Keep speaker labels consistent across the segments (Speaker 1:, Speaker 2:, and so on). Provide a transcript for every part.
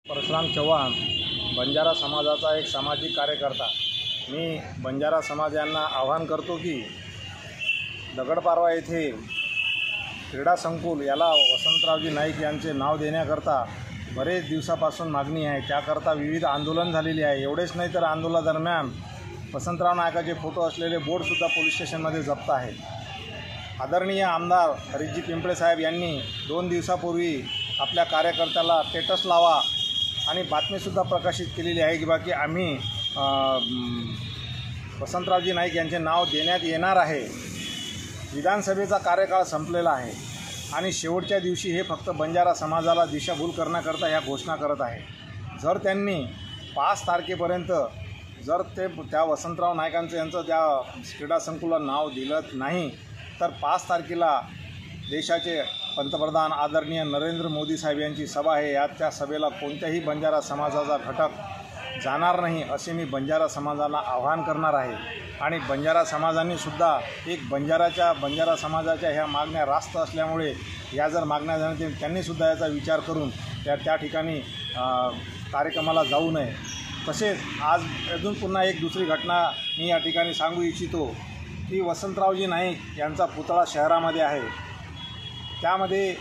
Speaker 1: परशुराम चव्हाण बंजारा समाजाचा एक सामाजिक कार्यकर्ता। मी बंजारा समाज यांना आवाहन करतो की दगडपारवा येथे क्रीडा संकुल याला वसंतरावजी नाईक यांचे नाव देण्याकरता बरेच दिवसापासून मागणी आहे। त्याकरता विविध आंदोलन झालेली आहे। एवढेच नाही तर आंदोलनादरम्यान वसंतराव नाईकाचे फोटो असलेले बोर्डसुद्धा पोलीस स्टेशनमध्ये जप्त आहेत। आदरणीय आमदार हरीशजी पिंपळे साहेब यांनी 2 दिवसापूर्वी आपल्या कार्यकर्त्याला स्टेटस लावा आणि बातमीसुद्धा प्रकाशित केलेली आहे की बाकी आम्ही वसंतरावजी नाईक यांचे नाव देण्यात येणार आहे। विधानसभेचा कार्यकाळ संपलेला आहे आणि शेवटच्या दिवशी हे फक्त बंजारा समाजाला दिशाभूल करण्याकरता ह्या घोषणा करत आहे। जर त्यांनी 5 तारखेपर्यंत जर ते त्या वसंतराव नाईकांचं यांचं त्या क्रीडा संकुलात नाव दिलं नाही तर 5 तारखेला देशाचे पंतप्रधान आदरणीय नरेंद्र मोदी साहेब यांची सभा आहे। त्या सभेला कोणत्याही बंजारा समाजाचा घटक जाणार नाही असे मी बंजारा समाजाला आवाहन करणार आहे। आणि बंजारा समाजाने सुद्धा एक बंजारा समाजाच्या ह्या मागण्या रास्त असल्यामुळे या जर मागण्या झाल्या त्यांनीसुद्धा याचा विचार करून त्या ठिकाणी कार्यक्रमाला जाऊ नये। तसेच आज अजून पुन्हा एक दुसरी घटना मी या ठिकाणी सांगू इच्छितो की वसंतरावजी नाईक यांचा पुतळा शहरामध्ये आहे। त्यामध्ये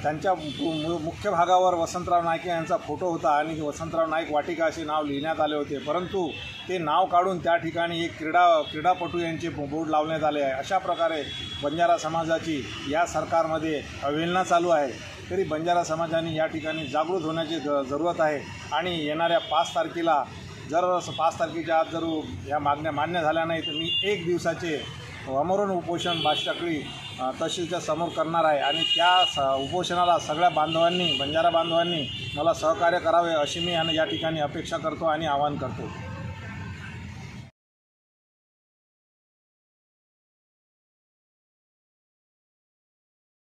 Speaker 1: त्यांच्या मुख्य भागावर वसंतराव नाईक यांचा फोटो होता आणि वसंतराव नाईक वाटिका असे नाव लिहिण्यात आले होते, परंतु ते नाव काढून त्या ठिकाणी एक क्रीडापटू यांचे बोर्ड लावण्यात आले आहे। अशा प्रकारे बंजारा समाजाची या सरकारमध्ये अवहेलना चालू आहे। तरी बंजारा समाजाने या ठिकाणी जागृत होण्याची जरूरत आहे आणि येणाऱ्या 5 तारखेला जर 5 तारखेच्या आत जर या मागण्या मान्य झाल्या नाही तर मी 1 दिवसाचे आमरण उपोषण बाचटाकळी तहसीलच्या समोर करणार आहे आणि त्या उपोषणाला सगळ्या बांधवांनी बंजारा बांधवांनी मला सहकार्य करावे अशी मी या ठिकाणी अपेक्षा करतो आणि आवाहन करतो।